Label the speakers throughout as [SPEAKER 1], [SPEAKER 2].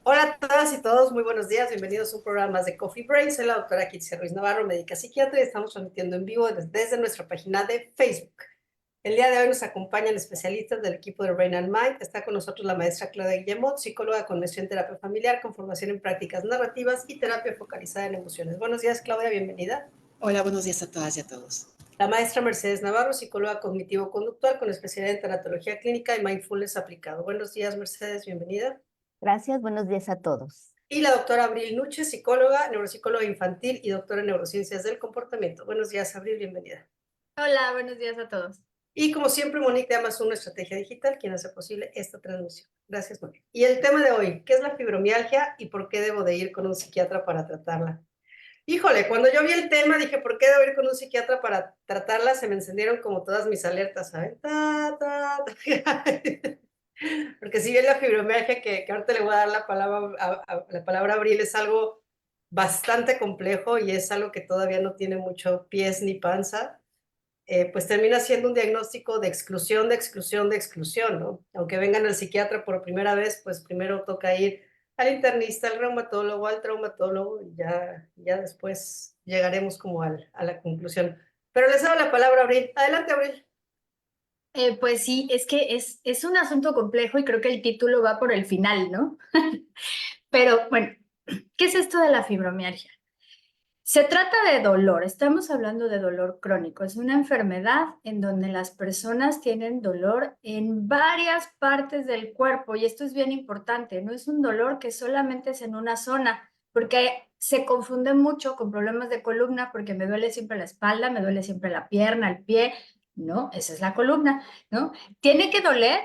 [SPEAKER 1] Hola a todas y todos, muy buenos días, bienvenidos a un programa más de Coffee Break. Soy la doctora Kitsia Ruiz Navarro, médica psiquiatra, y estamos transmitiendo en vivo desde nuestra página de Facebook. El día de hoy nos acompañan especialistas del equipo de Brain and Mind. Está con nosotros la maestra Claudia Guillemot, psicóloga con maestría en terapia familiar, con formación en prácticas narrativas y terapia focalizada en emociones. Buenos días, Claudia, bienvenida.
[SPEAKER 2] Hola, buenos días a todas y a todos.
[SPEAKER 1] La maestra Mercedes Navarro, psicóloga cognitivo-conductual con especialidad en tanatología clínica y mindfulness aplicado. Buenos días, Mercedes, bienvenida.
[SPEAKER 3] Gracias, buenos días a todos.
[SPEAKER 1] Y la doctora Abril Nuche, psicóloga, neuropsicóloga infantil y doctora en neurociencias del comportamiento. Buenos días, Abril, bienvenida.
[SPEAKER 4] Hola, buenos días a todos.
[SPEAKER 1] Y como siempre, Monique de Amazon, Estrategia Digital, quien hace posible esta transmisión. Gracias, Monique. Y el tema de hoy, ¿qué es la fibromialgia y por qué debo de ir con un psiquiatra para tratarla? Híjole, cuando yo vi el tema dije, ¿por qué debo ir con un psiquiatra para tratarla? Se me encendieron como todas mis alertas, ¿saben? Porque si bien la fibromialgia, que ahorita le voy a dar la palabra a Abril, es algo bastante complejo y es algo que todavía no tiene mucho pies ni panza, pues termina siendo un diagnóstico de exclusión, de exclusión, de exclusión, ¿no? Aunque vengan al psiquiatra por primera vez, pues primero toca ir al internista, al reumatólogo, al traumatólogo, y ya después llegaremos como a la conclusión. Pero les doy la palabra a Abril. Adelante, Abril.
[SPEAKER 4] Pues sí, es que es un asunto complejo y creo que el título va por el final, ¿no? Pero bueno, ¿qué es esto de la fibromialgia? Se trata de dolor, estamos hablando de dolor crónico, es una enfermedad en donde las personas tienen dolor en varias partes del cuerpo y esto es bien importante, no es un dolor que solamente es en una zona, porque se confunde mucho con problemas de columna porque me duele siempre la espalda, me duele siempre la pierna, el pie, no, esa es la columna, ¿no? Tiene que doler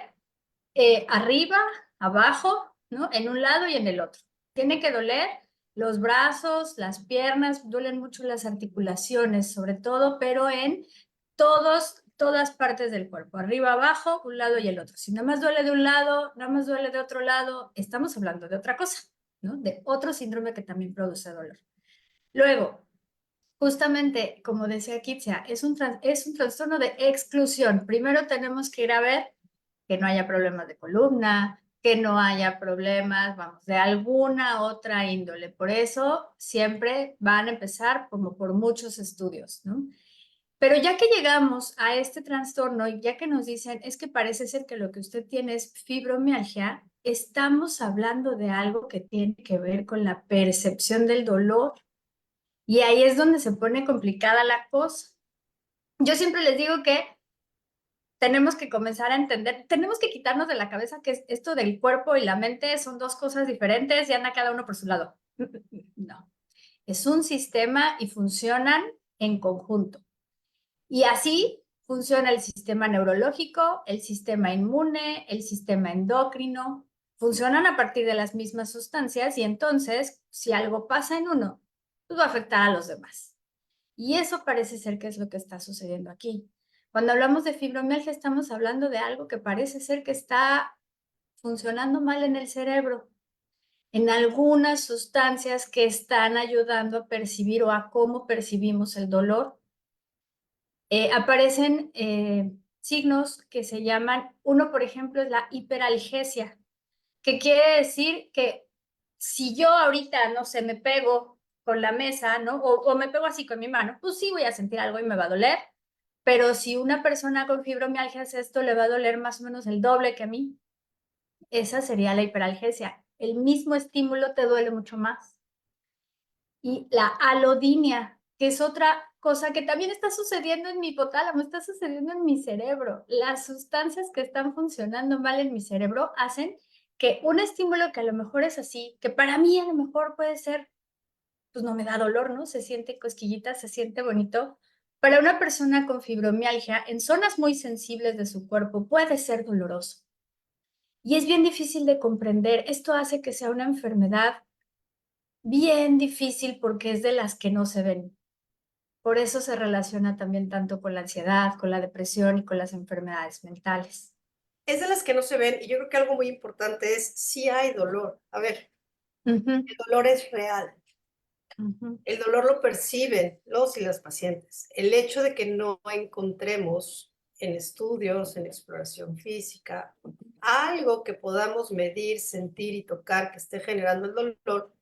[SPEAKER 4] arriba, abajo, ¿no? En un lado y en el otro. Tiene que doler los brazos, las piernas, duelen mucho las articulaciones, sobre todo, pero en todas partes del cuerpo, arriba, abajo, un lado y el otro. Si nada más duele de un lado, nada más duele de otro lado, estamos hablando de otra cosa, ¿no? De otro síndrome que también produce dolor. Luego, justamente, como decía Kitsia, es un trastorno de exclusión. Primero tenemos que ir a ver que no haya problemas de columna, que no haya problemas, vamos, de alguna otra índole. Por eso siempre van a empezar como por muchos estudios, ¿no? Pero ya que llegamos a este trastorno y ya que nos dicen, es que parece ser que lo que usted tiene es fibromialgia, estamos hablando de algo que tiene que ver con la percepción del dolor. Y ahí es donde se pone complicada la cosa. Yo siempre les digo que tenemos que comenzar a entender, tenemos que quitarnos de la cabeza que esto del cuerpo y la mente son dos cosas diferentes y anda cada uno por su lado. No, es un sistema y funcionan en conjunto. Y así funciona el sistema neurológico, el sistema inmune, el sistema endocrino, funcionan a partir de las mismas sustancias y entonces, si algo pasa en uno, pues va a afectar a los demás. Y eso parece ser que es lo que está sucediendo aquí. Cuando hablamos de fibromialgia, estamos hablando de algo que parece ser que está funcionando mal en el cerebro, en algunas sustancias que están ayudando a percibir o a cómo percibimos el dolor. Aparecen signos que se llaman, uno por ejemplo es la hiperalgesia, que quiere decir que si yo ahorita, no sé, me pego con la mesa, ¿no? O me pego así con mi mano, pues sí voy a sentir algo y me va a doler, pero si una persona con fibromialgia hace esto, le va a doler más o menos el doble que a mí. Esa sería la hiperalgesia. El mismo estímulo te duele mucho más. Y la alodinia, que es otra cosa que también está sucediendo en mi hipotálamo, está sucediendo en mi cerebro. Las sustancias que están funcionando mal en mi cerebro hacen que un estímulo que a lo mejor es así, que para mí a lo mejor puede ser, pues no me da dolor, ¿no? Se siente cosquillita, se siente bonito. Para una persona con fibromialgia, en zonas muy sensibles de su cuerpo, puede ser doloroso. Y es bien difícil de comprender. Esto hace que sea una enfermedad bien difícil porque es de las que no se ven. Por eso se relaciona también tanto con la ansiedad, con la depresión y con las enfermedades mentales.
[SPEAKER 1] Es de las que no se ven y yo creo que algo muy importante es si hay dolor. A ver, el dolor es real. El dolor lo perciben los y las pacientes. El hecho de que no encontremos en estudios, en exploración física, algo que podamos medir, sentir y tocar que esté generando el dolor,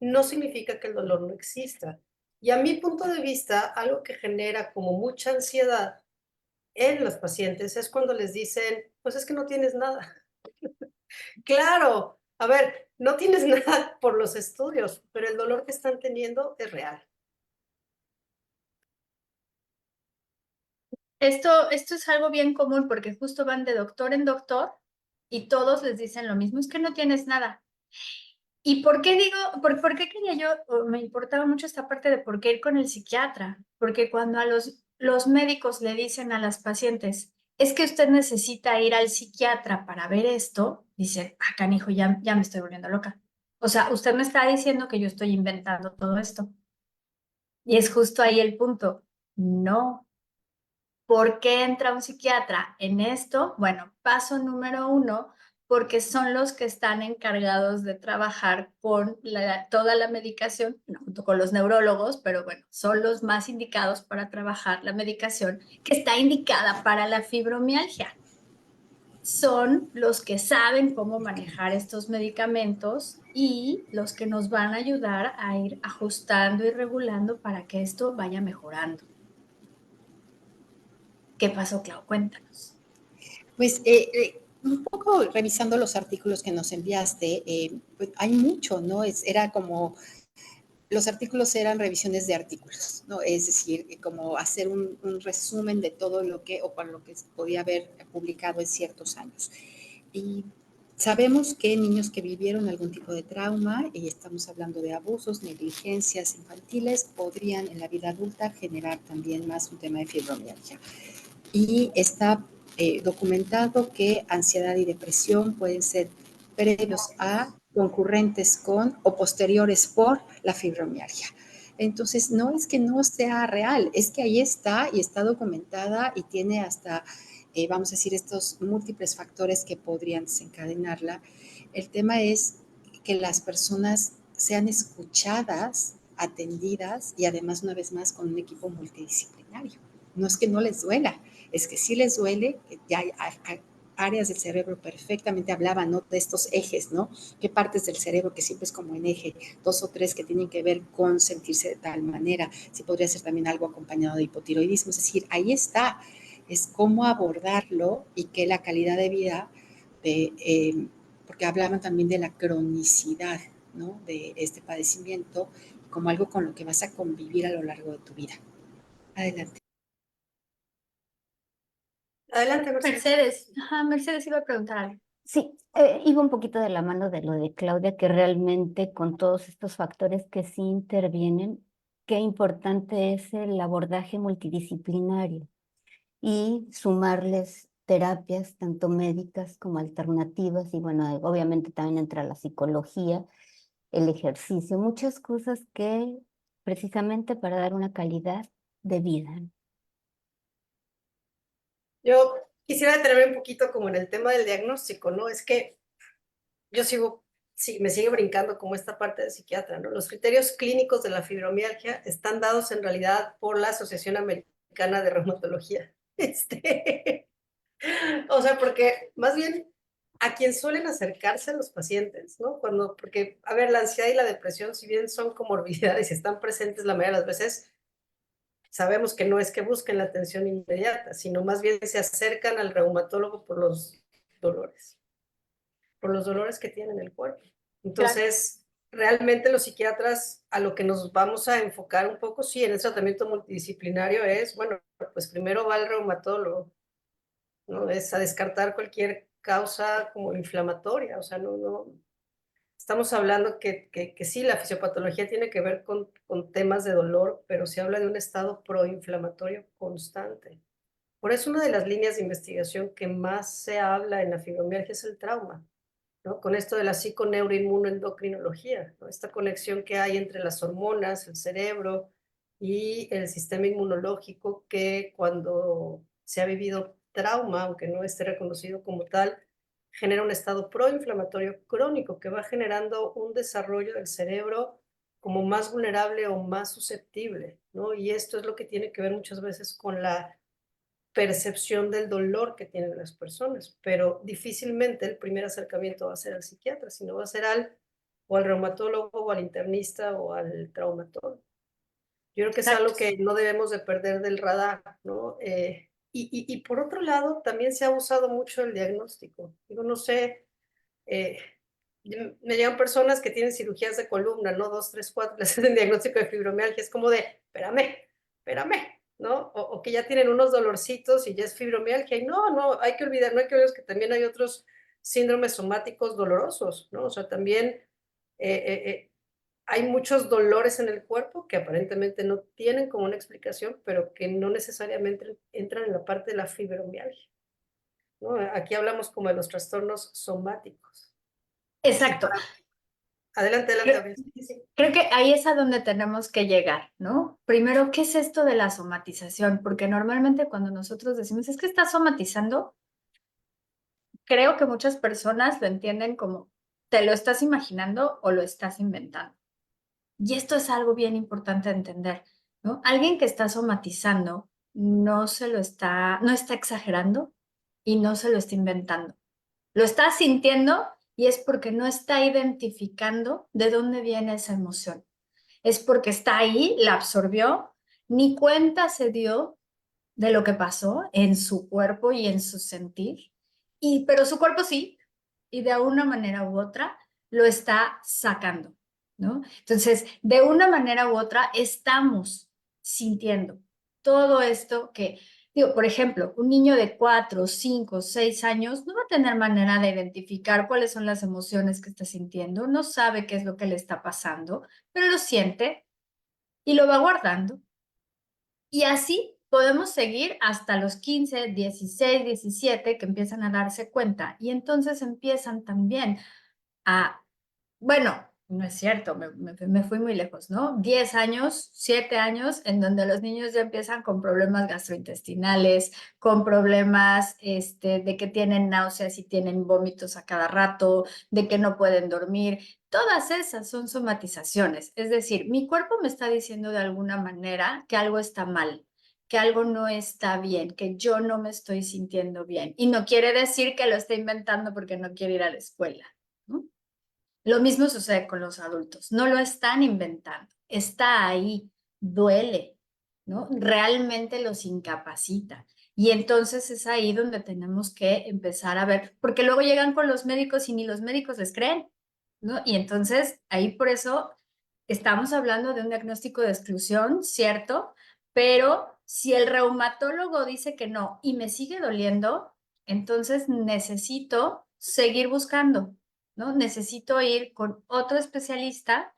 [SPEAKER 1] no significa que el dolor no exista. Y a mi punto de vista, algo que genera como mucha ansiedad en los pacientes es cuando les dicen, pues es que no tienes nada. Claro, a ver, no tienes nada por los estudios, pero el dolor que están teniendo es real.
[SPEAKER 4] Esto es algo bien común porque justo van de doctor en doctor y todos les dicen lo mismo, es que no tienes nada. ¿Y por qué digo, por qué quería yo, o me importaba mucho esta parte de por qué ir con el psiquiatra? Porque cuando a los médicos le dicen a las pacientes, es que usted necesita ir al psiquiatra para ver esto, dice, ah, canijo, ya me estoy volviendo loca. O sea, usted me está diciendo que yo estoy inventando todo esto. Y es justo ahí el punto. No. ¿Por qué entra un psiquiatra en esto? Bueno, paso número 1, porque son los que están encargados de trabajar con toda la medicación, junto con los neurólogos, pero bueno, son los más indicados para trabajar la medicación que está indicada para la fibromialgia. Son los que saben cómo manejar estos medicamentos y los que nos van a ayudar a ir ajustando y regulando para que esto vaya mejorando. ¿Qué pasó, Clau? Cuéntanos.
[SPEAKER 2] Pues un poco revisando los artículos que nos enviaste, pues hay mucho, ¿no? Era como, los artículos eran revisiones de artículos, ¿no? Es decir, como hacer un resumen de todo lo que, o para lo que podía haber publicado en ciertos años. Y sabemos que niños que vivieron algún tipo de trauma, y estamos hablando de abusos, negligencias infantiles, podrían en la vida adulta generar también más un tema de fibromialgia. Y está documentado que ansiedad y depresión pueden ser previos a, concurrentes con o posteriores por la fibromialgia. Entonces, no es que no sea real, es que ahí está y está documentada y tiene hasta, vamos a decir, estos múltiples factores que podrían desencadenarla. El tema es que las personas sean escuchadas, atendidas y además, una vez más, con un equipo multidisciplinario. No es que no les duela, es que sí les duele, ya hay áreas del cerebro perfectamente hablaban, ¿no? De estos ejes, ¿no? ¿Qué partes del cerebro que siempre es como en eje? 2 o 3 que tienen que ver con sentirse de tal manera. Sí podría ser también algo acompañado de hipotiroidismo. Es decir, ahí está. Es cómo abordarlo y que la calidad de vida, porque hablaban también de la cronicidad, ¿no? De este padecimiento como algo con lo que vas a convivir a lo largo de tu vida. Adelante.
[SPEAKER 1] Adelante, Mercedes.
[SPEAKER 4] Mercedes iba a preguntar algo.
[SPEAKER 3] Sí, iba un poquito de la mano de lo de Claudia, que realmente con todos estos factores que sí intervienen, qué importante es el abordaje multidisciplinario y sumarles terapias, tanto médicas como alternativas, y bueno, obviamente también entra la psicología, el ejercicio, muchas cosas que precisamente para dar una calidad de vida.
[SPEAKER 1] Yo quisiera detenerme un poquito como en el tema del diagnóstico, ¿no? Es que yo sí, me sigue brincando como esta parte de psiquiatra, ¿no? Los criterios clínicos de la fibromialgia están dados en realidad por la Asociación Americana de Reumatología. O sea, porque más bien a quien suelen acercarse los pacientes, ¿no? Porque, a ver, la ansiedad y la depresión, si bien son comorbilidades y están presentes la mayoría de las veces, sabemos que no es que busquen la atención inmediata, sino más bien se acercan al reumatólogo por los dolores que tienen en el cuerpo. Entonces, realmente los psiquiatras a lo que nos vamos a enfocar un poco, sí, en el tratamiento multidisciplinario es, bueno, pues primero va el reumatólogo, ¿no? Es a descartar cualquier causa como inflamatoria, o sea, no, estamos hablando que sí, la fisiopatología tiene que ver con temas de dolor, pero se habla de un estado proinflamatorio constante. Por eso una de las líneas de investigación que más se habla en la fibromialgia es el trauma, ¿no? Con esto de la psiconeuroinmunoendocrinología, ¿no? Esta conexión que hay entre las hormonas, el cerebro y el sistema inmunológico que cuando se ha vivido trauma, aunque no esté reconocido como tal, genera un estado proinflamatorio crónico que va generando un desarrollo del cerebro como más vulnerable o más susceptible, ¿no? Y esto es lo que tiene que ver muchas veces con la percepción del dolor que tienen las personas, pero difícilmente el primer acercamiento va a ser al psiquiatra, sino va a ser o al reumatólogo, o al internista, o al traumatólogo. Yo creo que es
[SPEAKER 4] Exacto.
[SPEAKER 1] algo que no debemos de perder del radar, ¿no? Y por otro lado, también se ha usado mucho el diagnóstico. Digo, no sé, eh, me llegan personas que tienen cirugías de columna, ¿no? 2, 3, 4, les hacen diagnóstico de fibromialgia, es como de, espérame, ¿no? O que ya tienen unos dolorcitos y ya es fibromialgia, y no hay que olvidar, no hay que olvidar que también hay otros síndromes somáticos dolorosos, ¿no? O sea, también hay muchos dolores en el cuerpo que aparentemente no tienen como una explicación, pero que no necesariamente entran en la parte de la fibromialgia, ¿no? Aquí hablamos como de los trastornos somáticos. Y
[SPEAKER 4] Exacto.
[SPEAKER 1] para adelante,
[SPEAKER 4] Creo,
[SPEAKER 1] Gabriel. Sí, sí.
[SPEAKER 4] creo que ahí es a donde tenemos que llegar, ¿no? Primero, ¿qué es esto de la somatización? Porque normalmente cuando nosotros decimos, es que estás somatizando, creo que muchas personas lo entienden como, te lo estás imaginando o lo estás inventando. Y esto es algo bien importante de entender, ¿no? Alguien que está somatizando no está exagerando y no se lo está inventando. Lo está sintiendo y es porque no está identificando de dónde viene esa emoción. Es porque está ahí, la absorbió, ni cuenta se dio de lo que pasó en su cuerpo y en su sentir, pero su cuerpo sí, y de una manera u otra lo está sacando, ¿no? Entonces, de una manera u otra estamos sintiendo todo esto que, digo, por ejemplo, un niño de 4, 5, 6 años no va a tener manera de identificar cuáles son las emociones que está sintiendo, no sabe qué es lo que le está pasando, pero lo siente y lo va guardando. Y así podemos seguir hasta los 15, 16, 17 que empiezan a darse cuenta y entonces empiezan también a, bueno, no es cierto, me fui muy lejos, ¿no? 10 años, 7 años, en donde los niños ya empiezan con problemas gastrointestinales, con problemas de que tienen náuseas y tienen vómitos a cada rato, de que no pueden dormir. Todas esas son somatizaciones, es decir, mi cuerpo me está diciendo de alguna manera que algo está mal, que algo no está bien, que yo no me estoy sintiendo bien. Y no quiere decir que lo esté inventando porque no quiere ir a la escuela, ¿no? Lo mismo sucede con los adultos, no lo están inventando, está ahí, duele, ¿no? Realmente los incapacita. Y entonces es ahí donde tenemos que empezar a ver, porque luego llegan con los médicos y ni los médicos les creen, ¿no? Y entonces ahí por eso estamos hablando de un diagnóstico de exclusión, ¿cierto? Pero si el reumatólogo dice que no y me sigue doliendo, entonces necesito seguir buscando, ¿no? Necesito ir con otro especialista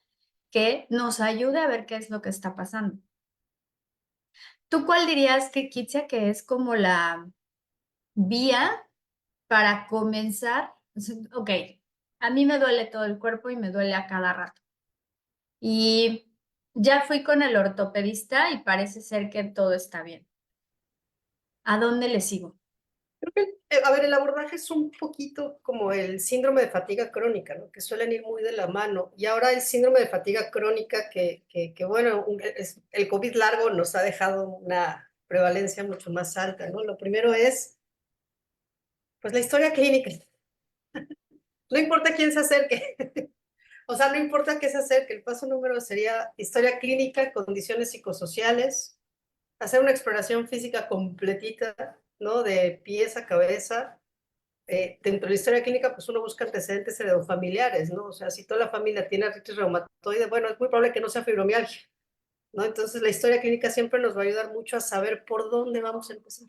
[SPEAKER 4] que nos ayude a ver qué es lo que está pasando. ¿Tú cuál dirías que, Kitsia, que es como la vía para comenzar? Ok, a mí me duele todo el cuerpo y me duele a cada rato. Y ya fui con el ortopedista y parece ser que todo está bien. ¿A dónde le sigo?
[SPEAKER 1] Creo que, a ver, el abordaje es un poquito como el síndrome de fatiga crónica, ¿no? Que suelen ir muy de la mano. Y ahora el síndrome de fatiga crónica, bueno, el COVID largo nos ha dejado una prevalencia mucho más alta, ¿no? Lo primero es, pues, la historia clínica. No importa quién se acerque. O sea, no importa qué se acerque. El paso número sería historia clínica, condiciones psicosociales, hacer una exploración física completita, ¿no? De pies a cabeza. Dentro de la historia clínica, pues uno busca antecedentes heredofamiliares, ¿no? O sea, si toda la familia tiene artritis reumatoide, bueno, es muy probable que no sea fibromialgia, ¿no? Entonces, la historia clínica siempre nos va a ayudar mucho a saber por dónde vamos a empezar.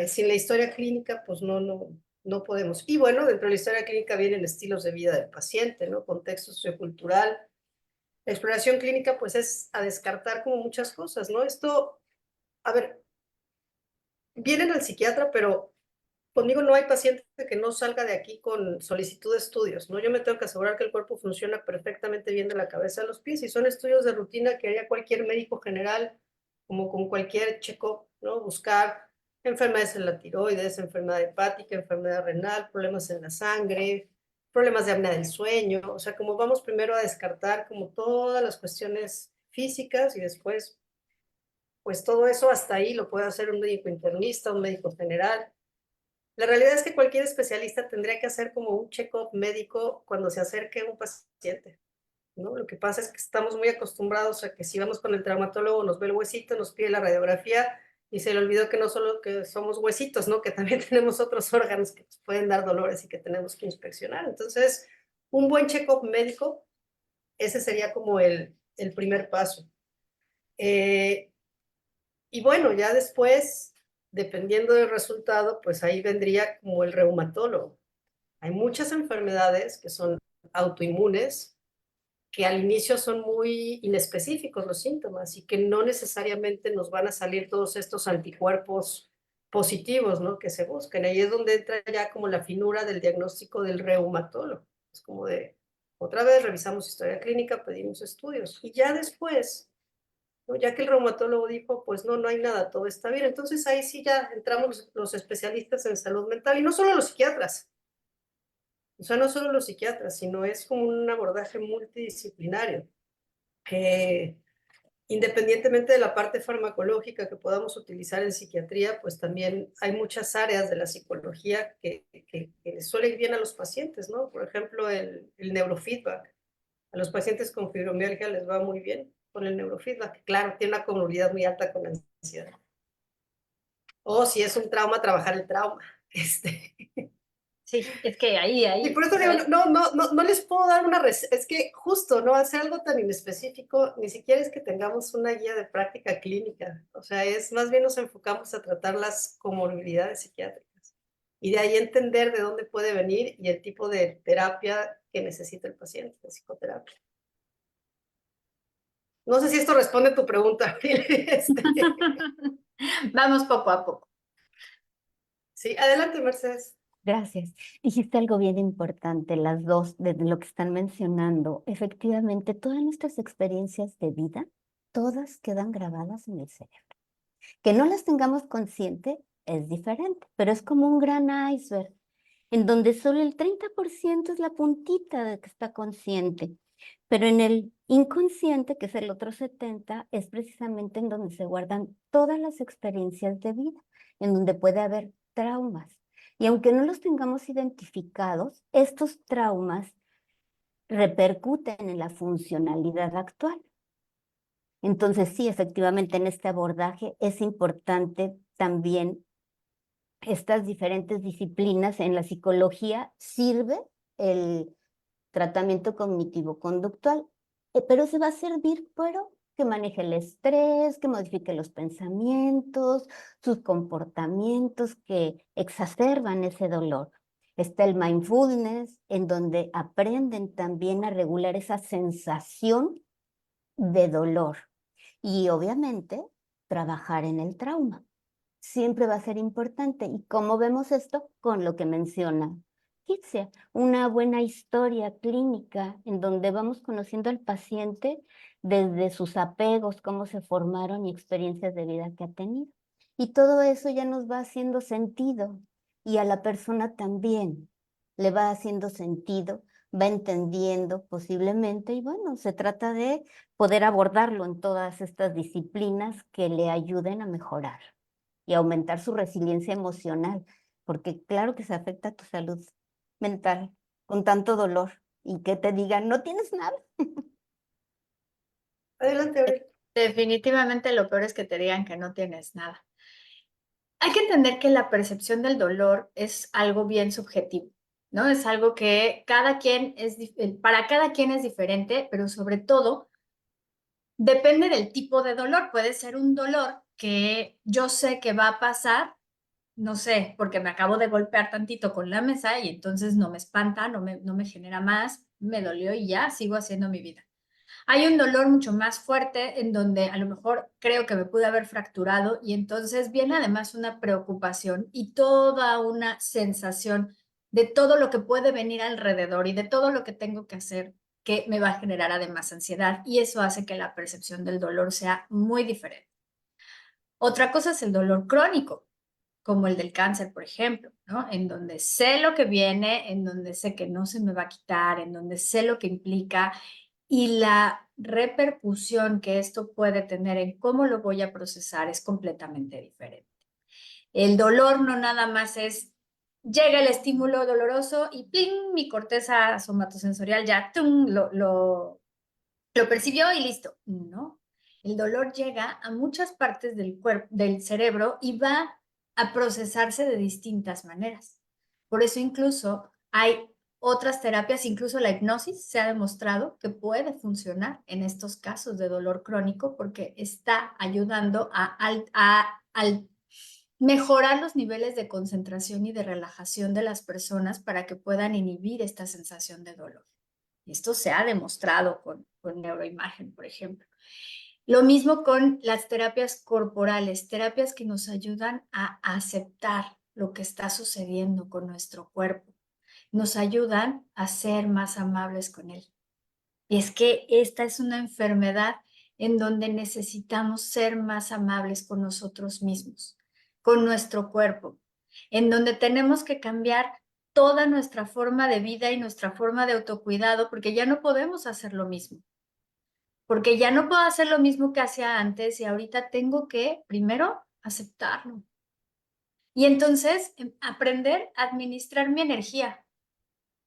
[SPEAKER 1] Sin la historia clínica, pues no podemos. Y bueno, dentro de la historia clínica vienen estilos de vida del paciente, ¿no? Contexto sociocultural. La exploración clínica, pues es a descartar como muchas cosas, ¿no? Esto, a ver, vienen al psiquiatra, pero conmigo no hay paciente que no salga de aquí con solicitud de estudios, ¿no? Yo me tengo que asegurar que el cuerpo funciona perfectamente bien de la cabeza a los pies y son estudios de rutina que haría cualquier médico general, como con cualquier check-up, ¿no? Buscar enfermedades en la tiroides, enfermedad hepática, enfermedad renal, problemas en la sangre, problemas de apnea del sueño, o sea, como vamos primero a descartar como todas las cuestiones físicas y después pues todo eso hasta ahí lo puede hacer un médico internista, un médico general. La realidad es que cualquier especialista tendría que hacer como un check-up médico cuando se acerque a un paciente, ¿no? Lo que pasa es que estamos muy acostumbrados a que si vamos con el traumatólogo nos ve el huesito, nos pide la radiografía y se le olvidó que no solo que somos huesitos, ¿no? Que también tenemos otros órganos que nos pueden dar dolores y que tenemos que inspeccionar. Entonces, un buen check-up médico, ese sería como el primer paso. Y bueno, ya después, dependiendo del resultado, pues ahí vendría como el reumatólogo. Hay muchas enfermedades que son autoinmunes, que al inicio son muy inespecíficos los síntomas y que no necesariamente nos van a salir todos estos anticuerpos positivos, ¿no? Que se buscan. Ahí es donde entra ya como la finura del diagnóstico del reumatólogo. Es como de, otra vez revisamos historia clínica, pedimos estudios y ya después, ¿no? Ya que el reumatólogo dijo, pues no, no hay nada, todo está bien. Entonces ahí sí ya entramos los especialistas en salud mental y no solo los psiquiatras. O sea, no solo los psiquiatras, sino es como un abordaje multidisciplinario, que independientemente de la parte farmacológica que podamos utilizar en psiquiatría, pues también hay muchas áreas de la psicología que les suele ir bien a los pacientes, ¿no? Por ejemplo, el neurofeedback. A los pacientes con fibromialgia les va muy bien con el neurofeedback. Claro, tiene una comorbidad muy alta con la ansiedad. O si es un trauma, trabajar el trauma.
[SPEAKER 4] Sí, es que ahí,
[SPEAKER 1] Y por eso digo, no les puedo dar una receta, es que justo, ¿no? Hacer algo tan inespecífico, ni siquiera es que tengamos una guía de práctica clínica, o sea, es más bien nos enfocamos a tratar las comorbilidades psiquiátricas y de ahí entender de dónde puede venir y el tipo de terapia que necesita el paciente, de psicoterapia. No sé si esto responde a tu pregunta,
[SPEAKER 4] Vamos poco a poco.
[SPEAKER 1] Sí, adelante, Mercedes.
[SPEAKER 3] Gracias. Dijiste algo bien importante, las dos, de lo que están mencionando. Efectivamente, todas nuestras experiencias de vida, todas quedan grabadas en el cerebro. Que no las tengamos consciente es diferente, pero es como un gran iceberg, en donde solo el 30% es la puntita de que está consciente. Pero en el inconsciente, que es el otro 70%, es precisamente en donde se guardan todas las experiencias de vida, en donde puede haber traumas. Y aunque no los tengamos identificados, estos traumas repercuten en la funcionalidad actual. Entonces, sí, efectivamente, en este abordaje es importante también estas diferentes disciplinas. En la psicología sirve el tratamiento cognitivo-conductual, pero se va a servir, pero que maneje el estrés, que modifique los pensamientos, sus comportamientos que exacerban ese dolor. Está el mindfulness, en donde aprenden también a regular esa sensación de dolor. Y obviamente, trabajar en el trauma. Siempre va a ser importante. ¿Y cómo vemos esto? Con lo que menciona Kitsia, una buena historia clínica en donde vamos conociendo al paciente desde sus apegos, cómo se formaron y experiencias de vida que ha tenido. Y todo eso ya nos va haciendo sentido y a la persona también le va haciendo sentido, va entendiendo posiblemente y bueno, se trata de poder abordarlo en todas estas disciplinas que le ayuden a mejorar y aumentar su resiliencia emocional, porque claro que se afecta a tu salud mental con tanto dolor y que te digan, no tienes nada.
[SPEAKER 1] Adelante, Abril.
[SPEAKER 4] Definitivamente lo peor es que te digan que no tienes nada. Hay que entender que la percepción del dolor es algo bien subjetivo, ¿no? Es algo que para cada quien es diferente, pero sobre todo depende del tipo de dolor. Puede ser un dolor que yo sé que va a pasar, no sé, porque me acabo de golpear tantito con la mesa y entonces no me espanta, no me genera más, me dolió y ya sigo haciendo mi vida. Hay un dolor mucho más fuerte en donde a lo mejor creo que me pude haber fracturado y entonces viene además una preocupación y toda una sensación de todo lo que puede venir alrededor y de todo lo que tengo que hacer que me va a generar además ansiedad y eso hace que la percepción del dolor sea muy diferente. Otra cosa es el dolor crónico, como el del cáncer, por ejemplo, ¿no? En donde sé lo que viene, en donde sé que no se me va a quitar, en donde sé lo que implica y la repercusión que esto puede tener en cómo lo voy a procesar es completamente diferente. El dolor no nada más es, llega el estímulo doloroso y ¡pling! Mi corteza somatosensorial ya ¡tum! Lo percibió y listo. No, el dolor llega a muchas partes del cuerpo, del cerebro, y va a procesarse de distintas maneras. Por eso incluso hay otras terapias, incluso la hipnosis se ha demostrado que puede funcionar en estos casos de dolor crónico porque está ayudando al mejorar los niveles de concentración y de relajación de las personas para que puedan inhibir esta sensación de dolor. Y esto se ha demostrado con neuroimagen, por ejemplo. Lo mismo con las terapias corporales, terapias que nos ayudan a aceptar lo que está sucediendo con nuestro cuerpo. Nos ayudan a ser más amables con él. Y es que esta es una enfermedad en donde necesitamos ser más amables con nosotros mismos, con nuestro cuerpo, en donde tenemos que cambiar toda nuestra forma de vida y nuestra forma de autocuidado, porque ya no podemos hacer lo mismo. Porque ya no puedo hacer lo mismo que hacía antes y ahorita tengo que, primero, aceptarlo. Y entonces, aprender a administrar mi energía.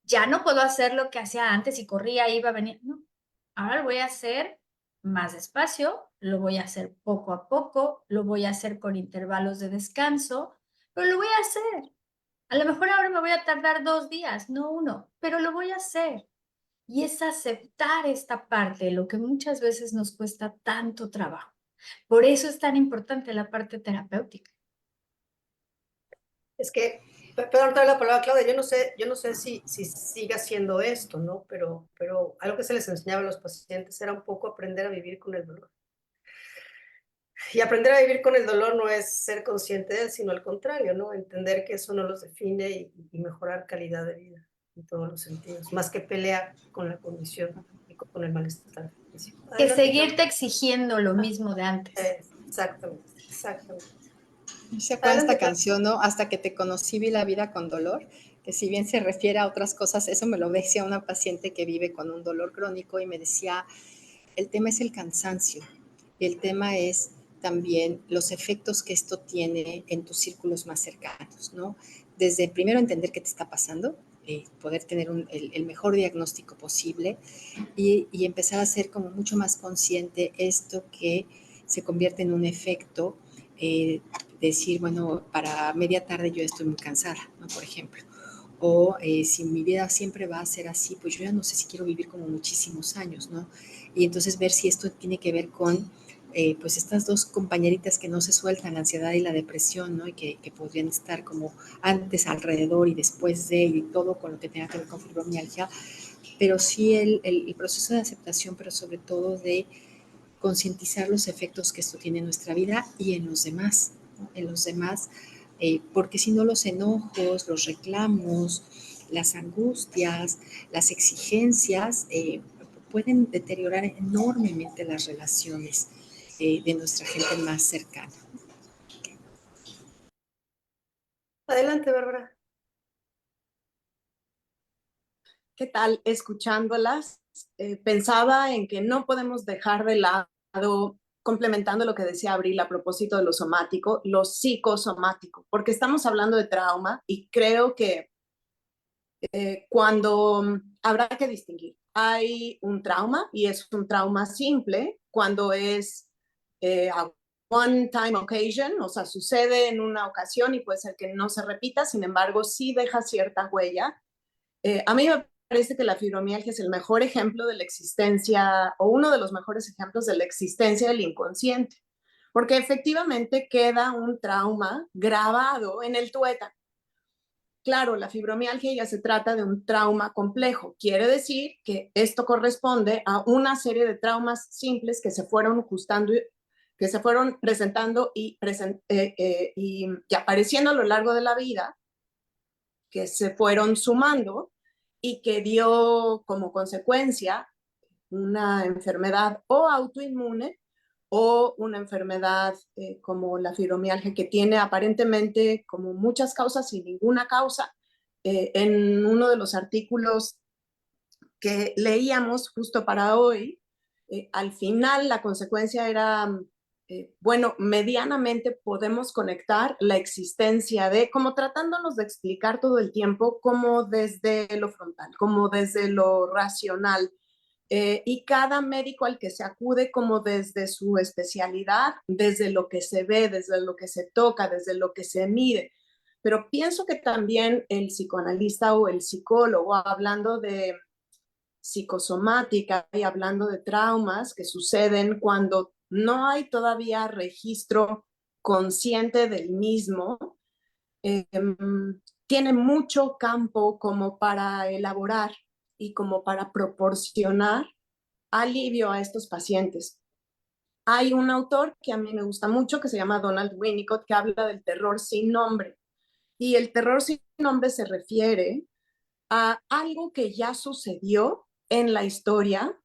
[SPEAKER 4] Ya no puedo hacer lo que hacía antes y corría, iba, venía. No, ahora lo voy a hacer más despacio, lo voy a hacer poco a poco, lo voy a hacer con intervalos de descanso, pero lo voy a hacer. A lo mejor ahora me voy a tardar 2 días, no 1, pero lo voy a hacer. Y es aceptar esta parte, lo que muchas veces nos cuesta tanto trabajo. Por eso es tan importante la parte terapéutica.
[SPEAKER 1] Es que, perdón, te doy la palabra, Claudia, yo no sé si siga siendo esto, ¿no? Pero algo que se les enseñaba a los pacientes era un poco aprender a vivir con el dolor. Y aprender a vivir con el dolor no es ser consciente de él, sino al contrario, ¿no? Entender que eso no los define y mejorar calidad de vida en todos los sentidos, más que pelear con la condición y con el malestar físico.
[SPEAKER 4] Que
[SPEAKER 1] Adelante,
[SPEAKER 4] seguirte
[SPEAKER 1] Claudia.
[SPEAKER 4] exigiendo lo mismo de antes.
[SPEAKER 1] Exactamente, exactamente.
[SPEAKER 2] ¿Se acuerdan
[SPEAKER 1] Adelante,
[SPEAKER 2] esta
[SPEAKER 1] Claudia.
[SPEAKER 2] canción, no? Hasta que te conocí vi la vida con dolor, que si bien se refiere a otras cosas, eso me lo decía una paciente que vive con un dolor crónico y me decía, el tema es el cansancio, y el tema es también los efectos que esto tiene en tus círculos más cercanos, ¿no? Desde primero entender qué te está pasando, poder tener el mejor diagnóstico posible y empezar a ser como mucho más consciente esto que se convierte en un efecto, decir, bueno, para media tarde yo estoy muy cansada, ¿no? Por ejemplo. O si mi vida siempre va a ser así, pues yo ya no sé si quiero vivir como muchísimos años, ¿no? Y entonces ver si esto tiene que ver con pues estas dos compañeritas que no se sueltan, la ansiedad y la depresión, ¿no? Y que podrían estar como antes, alrededor y después de, y todo con lo que tenga que ver con fibromialgia, pero sí el proceso de aceptación, pero sobre todo de concientizar los efectos que esto tiene en nuestra vida y en los demás, ¿no? En los demás, porque si no los enojos, los reclamos, las angustias, las exigencias pueden deteriorar enormemente las relaciones de nuestra gente más cercana.
[SPEAKER 1] Adelante, Bárbara.
[SPEAKER 5] ¿Qué tal? Escuchándolas, pensaba en que no podemos dejar de lado, complementando lo que decía Abril a propósito de lo somático, lo psicosomático, porque estamos hablando de trauma y creo que cuando habrá que distinguir, hay un trauma y es un trauma simple cuando es a one time occasion, o sea, sucede en una ocasión y puede ser que no se repita, sin embargo, sí deja cierta huella. A mí me parece que la fibromialgia es el mejor ejemplo de la existencia, o uno de los mejores ejemplos de la existencia del inconsciente, porque efectivamente queda un trauma grabado en el tuétano. Claro, la fibromialgia ya se trata de un trauma complejo. Quiere decir que esto corresponde a una serie de traumas simples que se fueron ajustando, que se fueron presentando y apareciendo a lo largo de la vida, que se fueron sumando y que dio como consecuencia una enfermedad o autoinmune o una enfermedad como la fibromialgia, que tiene aparentemente como muchas causas y ninguna causa. En uno de los artículos que leíamos justo para hoy, al final la consecuencia era, bueno, medianamente podemos conectar la existencia de, como tratándonos de explicar todo el tiempo, como desde lo frontal, como desde lo racional, y cada médico al que se acude como desde su especialidad, desde lo que se ve, desde lo que se toca, desde lo que se mide. Pero pienso que también el psicoanalista o el psicólogo, hablando de psicosomática y hablando de traumas que suceden cuando no hay todavía registro consciente del mismo, eh, tiene mucho campo como para elaborar y como para proporcionar alivio a estos pacientes. Hay un autor que a mí me gusta mucho que se llama Donald Winnicott, que habla del terror sin nombre. Y el terror sin nombre se refiere a algo que ya sucedió en la historia,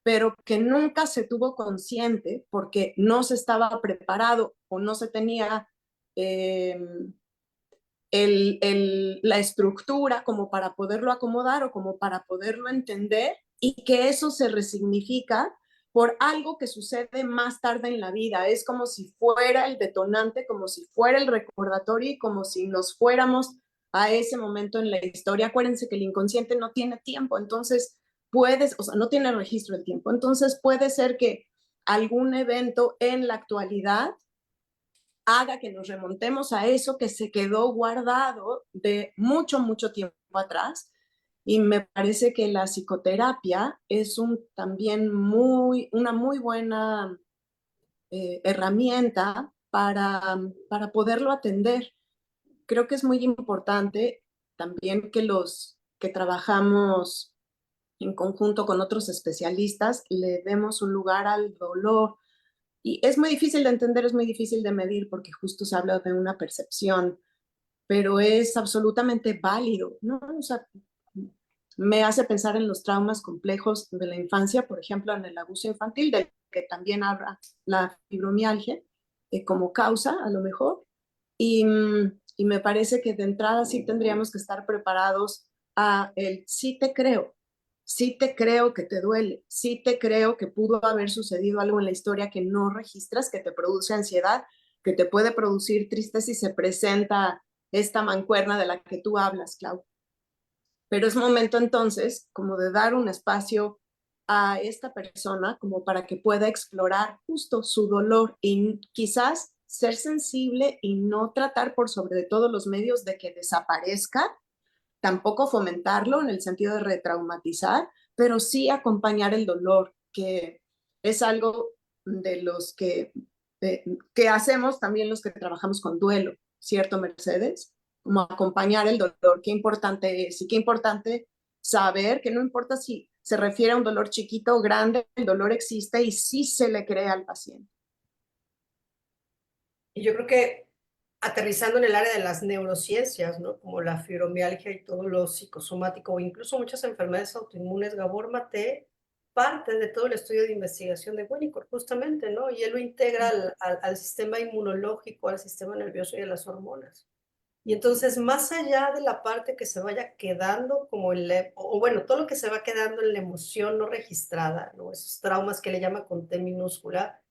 [SPEAKER 5] pero que nunca se tuvo consciente porque no se estaba preparado o no se tenía eh, la estructura como para poderlo acomodar o como para poderlo entender, y que eso se resignifica por algo que sucede más tarde en la vida. Es como si fuera el detonante, como si fuera el recordatorio y como si nos fuéramos a ese momento en la historia. Acuérdense que el inconsciente no tiene tiempo, entonces o sea, no tiene registro del tiempo. Entonces puede ser que algún evento en la actualidad haga que nos remontemos a eso que se quedó guardado de mucho, mucho tiempo atrás. Y me parece que la psicoterapia es también una muy buena herramienta para poderlo atender. Creo que es muy importante también que los que trabajamos en conjunto con otros especialistas le demos un lugar al dolor. Y es muy difícil de entender, es muy difícil de medir porque justo se habla de una percepción, pero es absolutamente válido, ¿no? O sea, me hace pensar en los traumas complejos de la infancia, por ejemplo, en el abuso infantil, del que también habla la fibromialgia como causa, a lo mejor. Y me parece que de entrada sí tendríamos que estar preparados a el sí te creo que te duele, sí te creo que pudo haber sucedido algo en la historia que no registras, que te produce ansiedad, que te puede producir tristeza si se presenta esta mancuerna de la que tú hablas, Clau. Pero es momento entonces como de dar un espacio a esta persona como para que pueda explorar justo su dolor y quizás ser sensible y no tratar por sobre todos los medios de que desaparezca, tampoco fomentarlo en el sentido de retraumatizar, pero sí acompañar el dolor, que es algo de los que hacemos también los que trabajamos con duelo, ¿cierto, Mercedes? Como acompañar el dolor, qué importante es y qué importante saber que no importa si se refiere a un dolor chiquito o grande, el dolor existe y sí se le cree al paciente.
[SPEAKER 1] Y yo creo que aterrizando en el área de las neurociencias, ¿no? Como la fibromialgia y todo lo psicosomático, o incluso muchas enfermedades autoinmunes, Gabor Maté parte de todo el estudio de investigación de Winnicott, justamente, ¿no? Y él lo integra al sistema inmunológico, al sistema nervioso y a las hormonas. Y entonces, más allá de la parte que se vaya quedando como o bueno, todo lo que se va quedando en la emoción no registrada, ¿no? Esos traumas que le llama con T minúscula,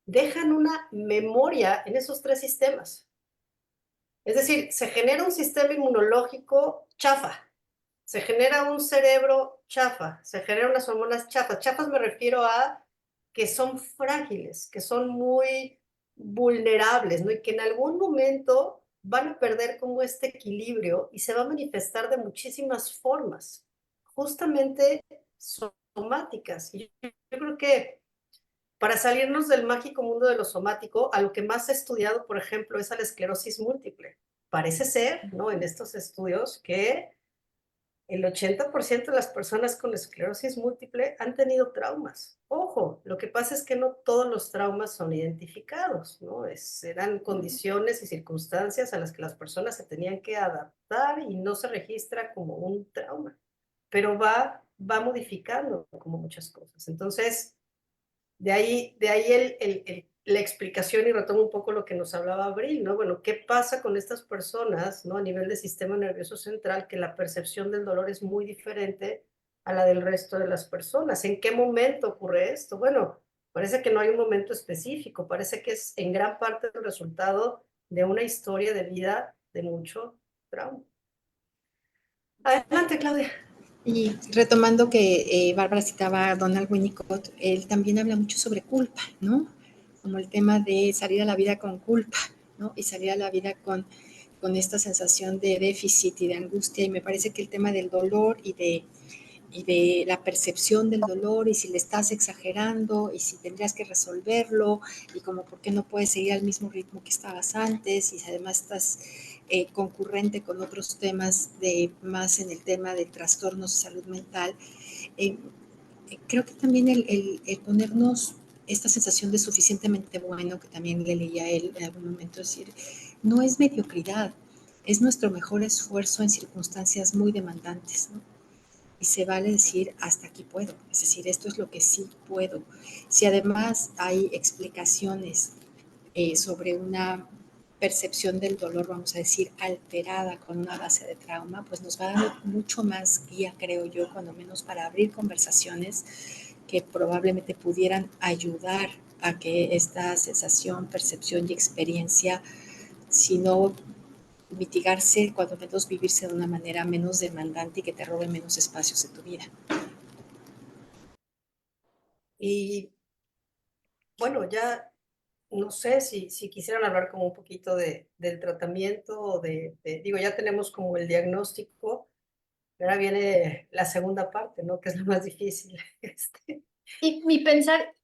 [SPEAKER 1] dejan una memoria en esos tres sistemas. Es decir, se genera un sistema inmunológico chafa, se genera un cerebro chafa, se generan unas hormonas chafas. Chafas me refiero a que son frágiles, que son muy vulnerables, ¿no? Y que en algún momento van a perder como este equilibrio y se va a manifestar de muchísimas formas, justamente somáticas. Y yo creo que para salirnos del mágico mundo de lo somático, a lo que más he estudiado, por ejemplo, es a la esclerosis múltiple. Parece ser, ¿no? En estos estudios que el 80% de las personas con esclerosis múltiple han tenido traumas. Ojo, lo que pasa es que no todos los traumas son identificados, ¿no? Eran condiciones y circunstancias a las que las personas se tenían que adaptar y no se registra como un trauma, pero va modificando como muchas cosas. Entonces, de ahí la explicación, y retomo un poco lo que nos hablaba Abril, ¿no? Bueno, ¿qué pasa con estas personas, ¿no? A nivel del sistema nervioso central, que la percepción del dolor es muy diferente a la del resto de las personas. ¿En qué momento ocurre esto? Bueno, parece que no hay un momento específico, parece que es en gran parte el resultado de una historia de vida de mucho trauma. Adelante, Claudia.
[SPEAKER 2] Y retomando que Bárbara citaba a Donald Winnicott, él también habla mucho sobre culpa, ¿no? Como el tema de salir a la vida con culpa, ¿no? Y salir a la vida con esta sensación de déficit y de angustia. Y me parece que el tema del dolor y de la percepción del dolor y si le estás exagerando y si tendrías que resolverlo y como por qué no puedes seguir al mismo ritmo que estabas antes y si además estás concurrente con otros temas de más en el tema de trastornos de salud mental. Eh, Creo que también el ponernos esta sensación de suficientemente bueno, que también le leía a él en algún momento decir, no es mediocridad, es nuestro mejor esfuerzo en circunstancias muy demandantes, ¿no? Y se vale decir, hasta aquí puedo, es decir, esto es lo que sí puedo. Si además hay explicaciones sobre una percepción del dolor, vamos a decir, alterada con una base de trauma, pues nos va a dar mucho más guía, creo yo, cuando menos para abrir conversaciones que probablemente pudieran ayudar a que esta sensación, percepción y experiencia, si no mitigarse, cuando menos vivirse de una manera menos demandante y que te robe menos espacios de tu vida.
[SPEAKER 1] Y bueno, ya no sé si quisieran hablar como un poquito del tratamiento o digo, ya tenemos como el diagnóstico, ahora viene la segunda parte, ¿no? Que es lo más difícil.
[SPEAKER 4] Y mi pensar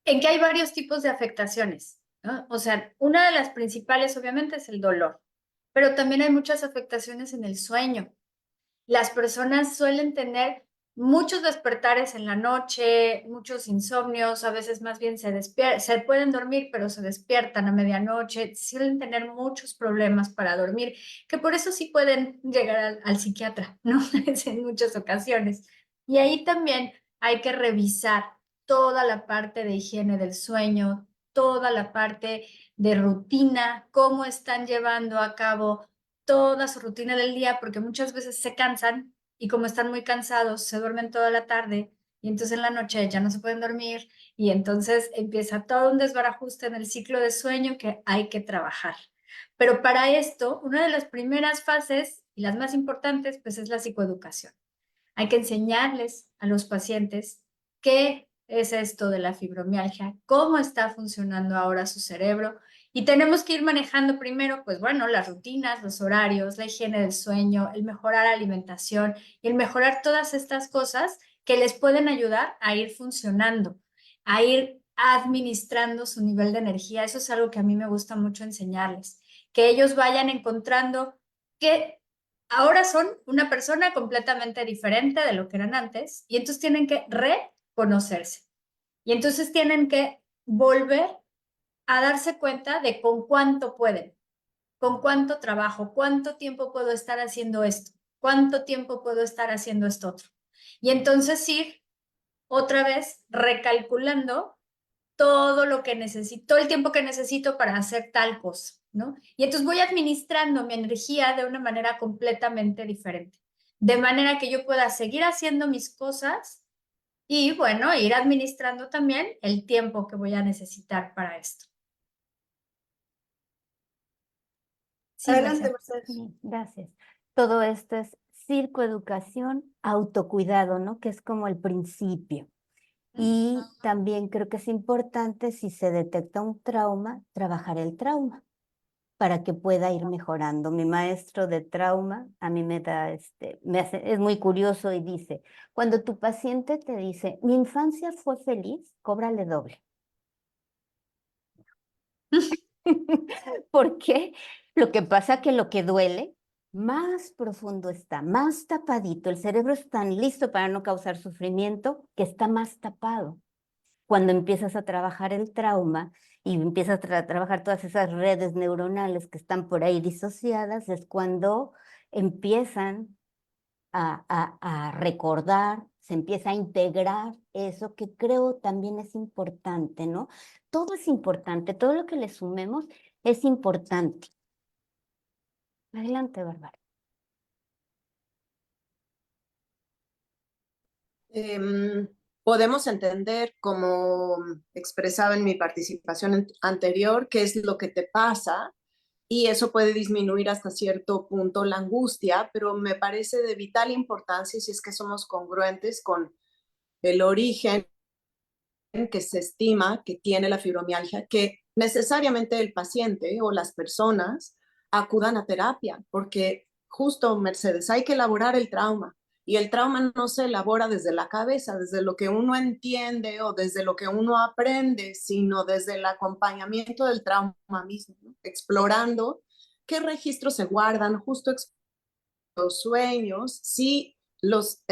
[SPEAKER 4] en que hay varios tipos de afectaciones, ¿no? O sea, una de las principales obviamente es el dolor, pero también hay muchas afectaciones en el sueño. Las personas suelen tener muchos despertares en la noche, muchos insomnios, a veces más bien se pueden dormir, pero se despiertan a medianoche, suelen tener muchos problemas para dormir, que por eso sí pueden llegar al psiquiatra, ¿no? En muchas ocasiones. Y ahí también hay que revisar toda la parte de higiene del sueño, toda la parte de rutina, cómo están llevando a cabo toda su rutina del día, porque muchas veces se cansan y como están muy cansados, se duermen toda la tarde y entonces en la noche ya no se pueden dormir y entonces empieza todo un desbarajuste en el ciclo de sueño que hay que trabajar. Pero para esto, una de las primeras fases y las más importantes, pues es la psicoeducación. Hay que enseñarles a los pacientes qué es esto de la fibromialgia, cómo está funcionando ahora su cerebro y tenemos que ir manejando primero, pues bueno, las rutinas, los horarios, la higiene del sueño, el mejorar la alimentación y el mejorar todas estas cosas que les pueden ayudar a ir funcionando, a ir administrando su nivel de energía. Eso es algo que a mí me gusta mucho enseñarles, que ellos vayan encontrando que ahora son una persona completamente diferente de lo que eran antes y entonces tienen que reconocerse. Y entonces tienen que volver a darse cuenta de con cuánto pueden, con cuánto trabajo, cuánto tiempo puedo estar haciendo esto, cuánto tiempo puedo estar haciendo esto otro. Y entonces ir otra vez recalculando todo lo que necesito, todo el tiempo que necesito para hacer tal cosa, ¿no? Y entonces voy administrando mi energía de una manera completamente diferente, de manera que yo pueda seguir haciendo mis cosas y, bueno, ir administrando también el tiempo que voy a necesitar para esto. Sí,
[SPEAKER 1] Adelante,
[SPEAKER 4] Mercedes.
[SPEAKER 1] Mercedes.
[SPEAKER 3] Sí, gracias. Todo esto es psicoeducación, autocuidado, ¿no? Que es como el principio. Y también creo que es importante, si se detecta un trauma, trabajar el trauma para que pueda ir mejorando. Mi maestro de trauma a mí me da, es muy curioso y dice, cuando tu paciente te dice, mi infancia fue feliz, cóbrale doble. ¿Por qué? Lo que pasa que lo que duele más profundo está, más tapadito. El cerebro es tan listo para no causar sufrimiento que está más tapado. Cuando empiezas a trabajar el trauma y empiezas a trabajar todas esas redes neuronales que están por ahí disociadas, es cuando empiezan a recordar, se empieza a integrar eso que creo también es importante, ¿no? Todo es importante, todo lo que le sumemos es importante. Adelante, Bárbara.
[SPEAKER 5] Podemos entender, como expresaba en mi participación anterior, qué es lo que te pasa y eso puede disminuir hasta cierto punto la angustia, pero me parece de vital importancia si es que somos congruentes con el origen que se estima que tiene la fibromialgia, que necesariamente el paciente o las personas acudan a terapia, porque justo, Mercedes, hay que elaborar el trauma. Y el trauma no se elabora desde la cabeza, desde lo que uno entiende o desde lo que uno aprende, sino desde el acompañamiento del trauma mismo, ¿no? Explorando qué registros se guardan, justo los sueños, sí, los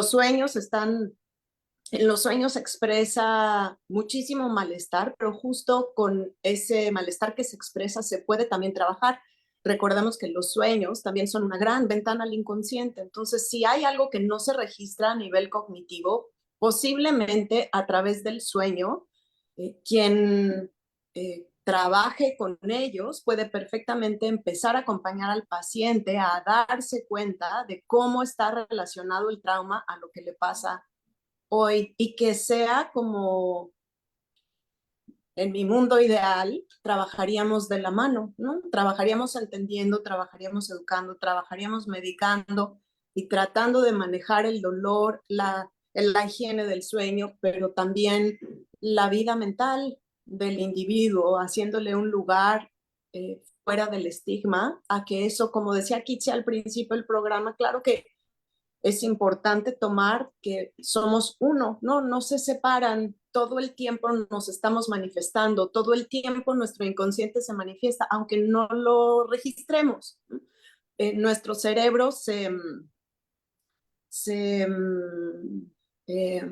[SPEAKER 5] sueños están en los sueños se expresa muchísimo malestar, pero justo con ese malestar que se expresa se puede también trabajar. Recordemos que los sueños también son una gran ventana al inconsciente. Entonces, si hay algo que no se registra a nivel cognitivo, posiblemente a través del sueño, quien trabaje con ellos puede perfectamente empezar a acompañar al paciente a darse cuenta de cómo está relacionado el trauma a lo que le pasa hoy y que sea como en mi mundo ideal, trabajaríamos de la mano, ¿no? Trabajaríamos entendiendo, trabajaríamos educando, trabajaríamos medicando y tratando de manejar el dolor, la higiene del sueño, pero también la vida mental del individuo, haciéndole un lugar fuera del estigma, a que eso, como decía Kitsi al principio del programa, claro que es importante tomar que somos uno, ¿no? No se separan, todo el tiempo nos estamos manifestando, todo el tiempo nuestro inconsciente se manifiesta, aunque no lo registremos. Nuestro cerebro se eh,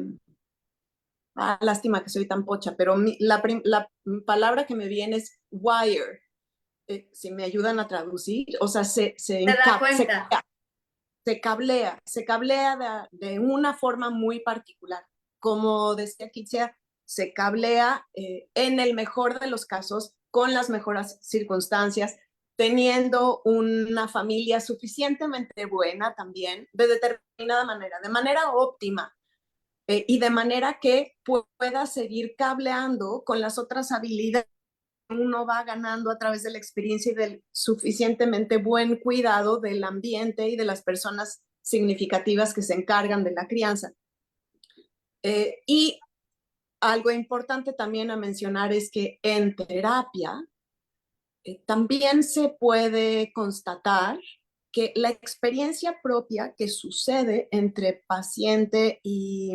[SPEAKER 5] lástima que soy tan pocha, pero la palabra que me viene es wire. Si me ayudan a traducir, o sea,
[SPEAKER 4] ¿Te das cuenta?
[SPEAKER 5] se cablea de una forma muy particular. Como decía Kitsia, se cablea en el mejor de los casos, con las mejores circunstancias, teniendo una familia suficientemente buena también, de determinada manera, de manera óptima, y de manera que pueda seguir cableando con las otras habilidades uno va ganando a través de la experiencia y del suficientemente buen cuidado del ambiente y de las personas significativas que se encargan de la crianza. Y algo importante también a mencionar es que en terapia también se puede constatar que la experiencia propia que sucede entre paciente y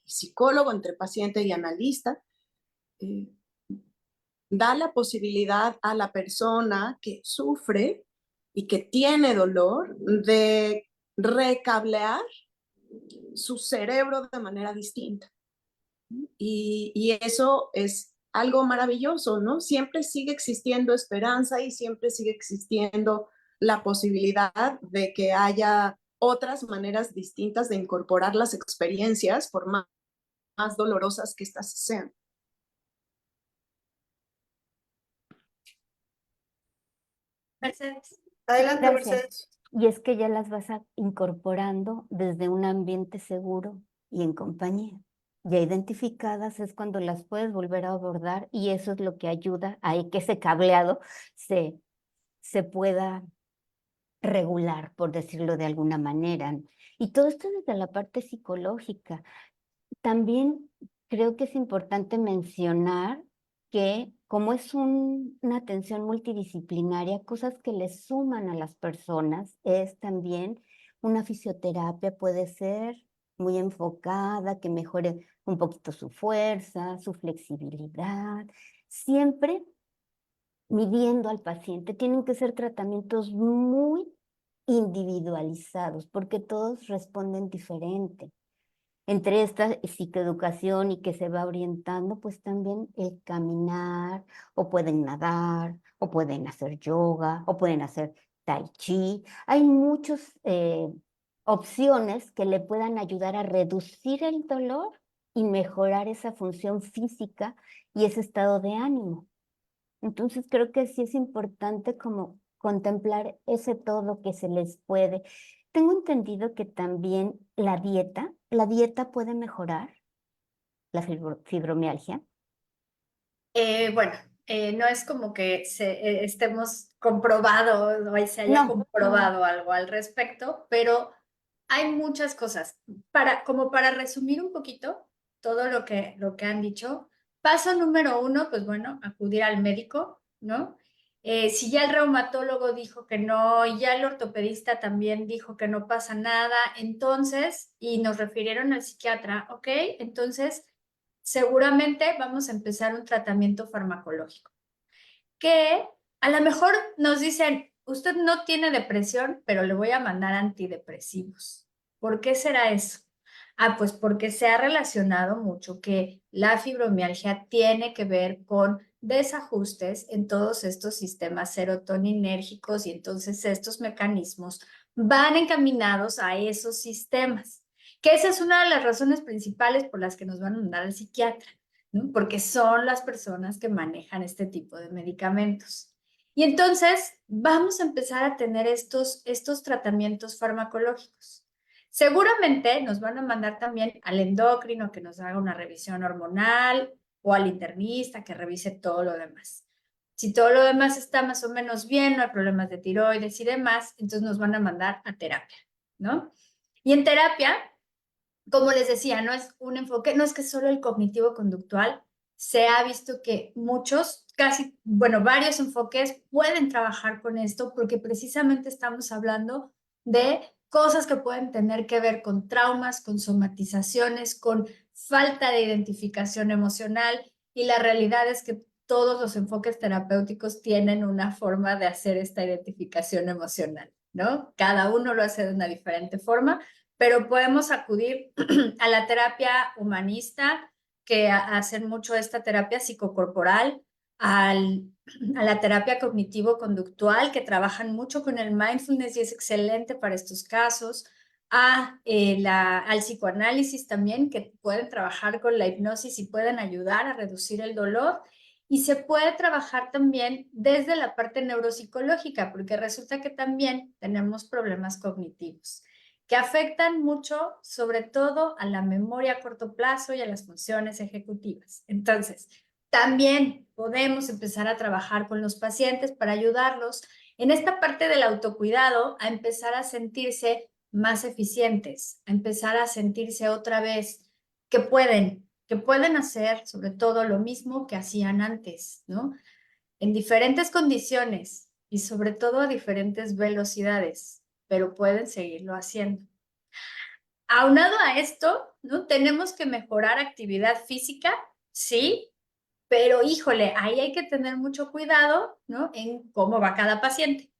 [SPEAKER 5] psicólogo, entre paciente y analista, da la posibilidad a la persona que sufre y que tiene dolor de recablear su cerebro de manera distinta. Y eso es algo maravilloso, ¿no? Siempre sigue existiendo esperanza y siempre sigue existiendo la posibilidad de que haya otras maneras distintas de incorporar las experiencias, por más dolorosas que éstas sean.
[SPEAKER 4] Mercedes.
[SPEAKER 1] Adelante,
[SPEAKER 3] Gracias.
[SPEAKER 1] Mercedes.
[SPEAKER 3] Y es que ya las vas incorporando desde un ambiente seguro y en compañía. Ya identificadas es cuando las puedes volver a abordar y eso es lo que ayuda a que ese cableado se pueda regular, por decirlo de alguna manera. Y todo esto desde la parte psicológica. También creo que es importante mencionar que como es una atención multidisciplinaria, cosas que le suman a las personas es también una fisioterapia, puede ser muy enfocada, que mejore un poquito su fuerza, su flexibilidad, siempre midiendo al paciente. Tienen que ser tratamientos muy individualizados porque todos responden diferente. Entre esta psicoeducación y que se va orientando, pues también el caminar, o pueden nadar, o pueden hacer yoga, o pueden hacer tai chi. Hay muchas opciones que le puedan ayudar a reducir el dolor y mejorar esa función física y ese estado de ánimo. Entonces creo que sí es importante como contemplar ese todo que se les puede. Tengo entendido que también la dieta ¿La dieta puede mejorar la fibromialgia?
[SPEAKER 4] Bueno, no es como que estemos comprobado o se haya
[SPEAKER 3] No.
[SPEAKER 4] comprobado algo al respecto, pero hay muchas cosas. Como para resumir un poquito todo lo que han dicho, paso número 1, pues bueno, acudir al médico, ¿no? Si ya el reumatólogo dijo que no, y ya el ortopedista también dijo que no pasa nada, entonces, y nos refirieron al psiquiatra, ¿ok? Entonces, seguramente vamos a empezar un tratamiento farmacológico, que a lo mejor nos dicen, usted no tiene depresión, pero le voy a mandar antidepresivos. ¿Por qué será eso? Ah, pues porque se ha relacionado mucho que la fibromialgia tiene que ver con desajustes en todos estos sistemas serotoninérgicos y entonces estos mecanismos van encaminados a esos sistemas, que esa es una de las razones principales por las que nos van a mandar al psiquiatra, ¿no? Porque son las personas que manejan este tipo de medicamentos. Y entonces vamos a empezar a tener estos tratamientos farmacológicos. Seguramente nos van a mandar también al endocrino que nos haga una revisión hormonal o al internista que revise todo lo demás. Si todo lo demás está más o menos bien, no hay problemas de tiroides y demás, entonces nos van a mandar a terapia, ¿no? Y en terapia, como les decía, no es un enfoque, no es que solo el cognitivo-conductual, se ha visto que muchos, casi, bueno, varios enfoques pueden trabajar con esto porque precisamente estamos hablando de cosas que pueden tener que ver con traumas, con somatizaciones, con falta de identificación emocional, y la realidad es que todos los enfoques terapéuticos tienen una forma de hacer esta identificación emocional, ¿no? Cada uno lo hace de una diferente forma, pero podemos acudir a la terapia humanista, que hacen mucho esta terapia psicocorporal, a la terapia cognitivo-conductual, que trabajan mucho con el mindfulness y es excelente para estos casos, al psicoanálisis también, que pueden trabajar con la hipnosis y pueden ayudar a reducir el dolor. Y se puede trabajar también desde la parte neuropsicológica, porque resulta que también tenemos problemas cognitivos que afectan mucho, sobre todo a la memoria a corto plazo y a las funciones ejecutivas. Entonces, también podemos empezar a trabajar con los pacientes para ayudarlos en esta parte del autocuidado a empezar a sentirse más eficientes, a empezar a sentirse otra vez que pueden hacer sobre todo lo mismo que hacían antes, ¿no? En diferentes condiciones y sobre todo a diferentes velocidades, pero pueden seguirlo haciendo. Aunado a esto, ¿no? Tenemos que mejorar actividad física, sí, pero híjole, ahí hay que tener mucho cuidado, ¿no? En cómo va cada paciente.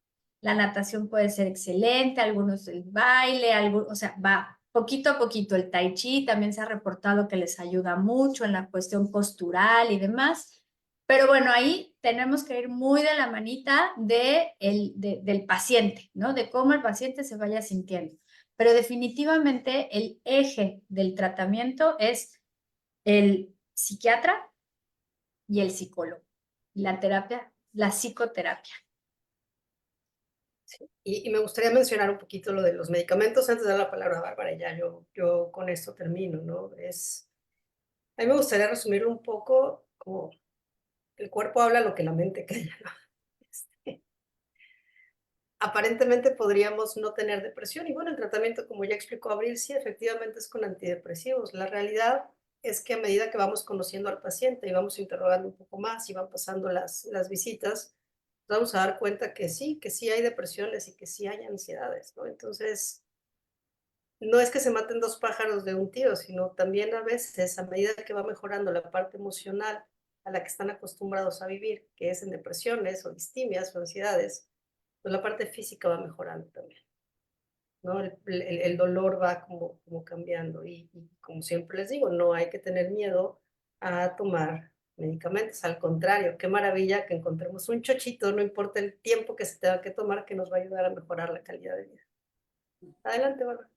[SPEAKER 4] La natación puede ser excelente, algunos el baile, o sea, va poquito a poquito. El tai chi también se ha reportado que les ayuda mucho en la cuestión postural y demás. Pero bueno, ahí tenemos que ir muy de la manita del paciente, ¿no? De cómo el paciente se vaya sintiendo. Pero definitivamente el eje del tratamiento es el psiquiatra y el psicólogo, la terapia, la psicoterapia.
[SPEAKER 1] Sí. Y me gustaría mencionar un poquito lo de los medicamentos antes de dar la palabra a Bárbara, y ya yo con esto termino, ¿no? A mí me gustaría resumirlo un poco como el cuerpo habla lo que la mente calla, ¿no? Aparentemente podríamos no tener depresión y bueno, el tratamiento, como ya explicó Abril, sí, efectivamente es con antidepresivos. La realidad es que a medida que vamos conociendo al paciente y vamos interrogando un poco más y van pasando las visitas, nos vamos a dar cuenta que sí hay depresiones y que sí hay ansiedades, ¿no? Entonces, no es que se maten dos pájaros de un tiro, sino también a veces, a medida que va mejorando la parte emocional a la que están acostumbrados a vivir, que es en depresiones o distimias o ansiedades, pues la parte física va mejorando también, ¿no? El dolor va como cambiando y como siempre les digo, no hay que tener miedo a tomar medicamentos, al contrario, qué maravilla que encontremos un chochito, no importa el tiempo que se tenga que tomar, que nos va a ayudar a mejorar la calidad de vida. Adelante, Bárbara.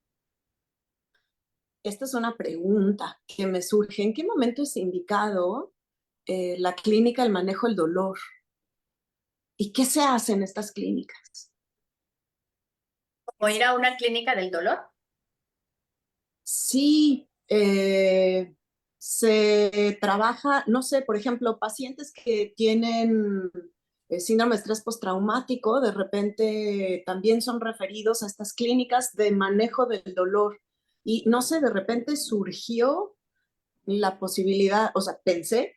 [SPEAKER 5] Esta es una pregunta que me surge. ¿En qué momento es indicado la clínica, el manejo del dolor? ¿Y qué se hace en estas clínicas?
[SPEAKER 4] ¿O ir a una clínica del dolor?
[SPEAKER 5] Sí, se trabaja, no sé, por ejemplo, pacientes que tienen síndrome de estrés postraumático, de repente también son referidos a estas clínicas de manejo del dolor. Y no sé, de repente surgió la posibilidad, o sea, pensé,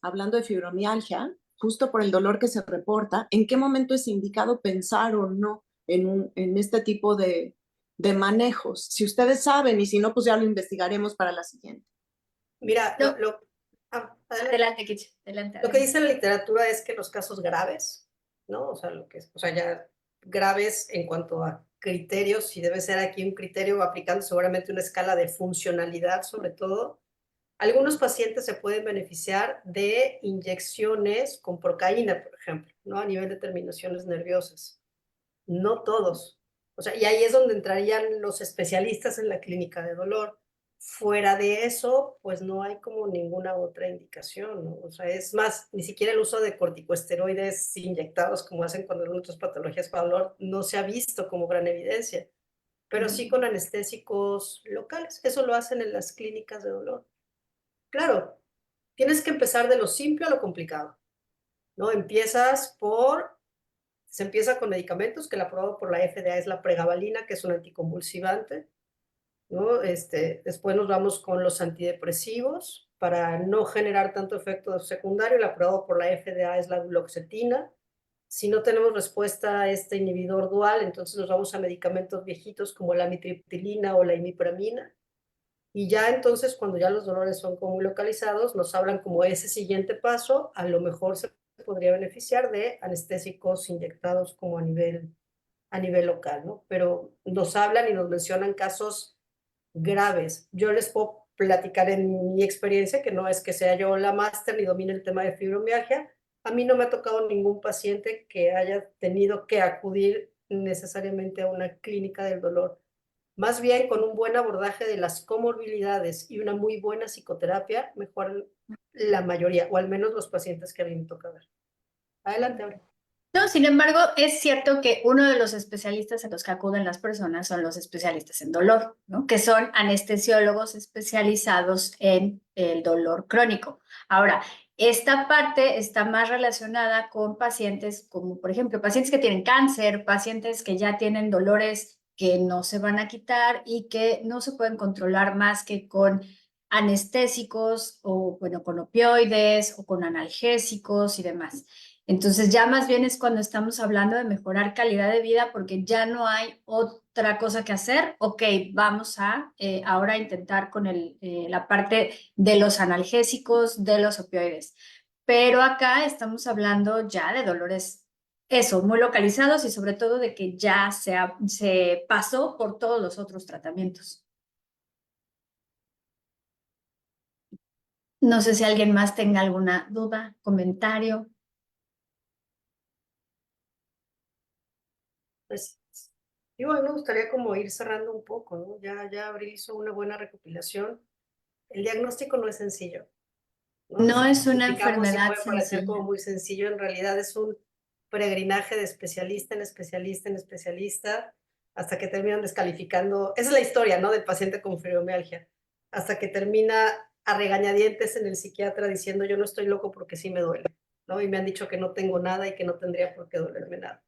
[SPEAKER 5] hablando de fibromialgia, justo por el dolor que se reporta, ¿en qué momento es indicado pensar o no en este tipo de manejos? Si ustedes saben y si no, pues ya lo investigaremos para la siguiente.
[SPEAKER 1] Mira,
[SPEAKER 4] No.
[SPEAKER 1] adelante.
[SPEAKER 4] Adelante, Kichi, adelante.
[SPEAKER 1] Lo que dice la literatura es que los casos graves, ¿no? O sea, o sea, ya graves en cuanto a criterios, y debe ser aquí un criterio aplicando seguramente una escala de funcionalidad sobre todo. Algunos pacientes se pueden beneficiar de inyecciones con procaína, por ejemplo, ¿no? A nivel de terminaciones nerviosas. No todos. O sea, y ahí es donde entrarían los especialistas en la clínica de dolor. Fuera de eso, pues no hay como ninguna otra indicación, ¿no? O sea, es más, ni siquiera el uso de corticosteroides inyectados como hacen con algunas otras patologías para dolor no se ha visto como gran evidencia, pero sí con anestésicos locales. Eso lo hacen en las clínicas de dolor. Claro, tienes que empezar de lo simple a lo complicado, ¿no? Se empieza con medicamentos, que la aprobado por la FDA es la pregabalina, que es un anticonvulsivante, ¿no? Después nos vamos con los antidepresivos para no generar tanto efecto secundario. El aprobado por la FDA es la duloxetina. Si no tenemos respuesta a este inhibidor dual, entonces nos vamos a medicamentos viejitos como la amitriptilina o la imipramina. Y ya entonces, cuando ya los dolores son como muy localizados, nos hablan como ese siguiente paso, a lo mejor se podría beneficiar de anestésicos inyectados como a nivel local, ¿no? Pero nos hablan y nos mencionan casos graves. Yo les puedo platicar en mi experiencia, que no es que sea yo la máster ni domine el tema de fibromialgia. A mí no me ha tocado ningún paciente que haya tenido que acudir necesariamente a una clínica del dolor. Más bien, con un buen abordaje de las comorbilidades y una muy buena psicoterapia, mejoran la mayoría, o al menos los pacientes que a mí me toca ver. Adelante, Aure.
[SPEAKER 4] No, sin embargo, es cierto que uno de los especialistas a los que acuden las personas son los especialistas en dolor, ¿no? Que son anestesiólogos especializados en el dolor crónico. Ahora, esta parte está más relacionada con pacientes como, por ejemplo, pacientes que tienen cáncer, pacientes que ya tienen dolores que no se van a quitar y que no se pueden controlar más que con anestésicos o, bueno, con opioides o con analgésicos y demás. Entonces ya más bien es cuando estamos hablando de mejorar calidad de vida porque ya no hay otra cosa que hacer. Ok, vamos a ahora intentar con la parte de los analgésicos, de los opioides. Pero acá estamos hablando ya de dolores, eso, muy localizados y sobre todo de que ya se pasó por todos los otros tratamientos. No sé si alguien más tenga alguna duda, comentario.
[SPEAKER 1] Pues, digo, a mí me gustaría como ir cerrando un poco, ¿no? Ya Abril hizo una buena recopilación. El diagnóstico no es sencillo, ¿no?
[SPEAKER 4] No es una
[SPEAKER 1] Criticamos y
[SPEAKER 4] enfermedad
[SPEAKER 1] puede parecer como
[SPEAKER 4] sencilla.
[SPEAKER 1] muy sencillo, en realidad es un peregrinaje de especialista en especialista en especialista, hasta que terminan descalificando. Esa es la historia, ¿no? Del paciente con fibromialgia, hasta que termina a regañadientes en el psiquiatra diciendo yo no estoy loco porque sí me duele, ¿no? Y me han dicho que no tengo nada y que no tendría por qué dolerme nada.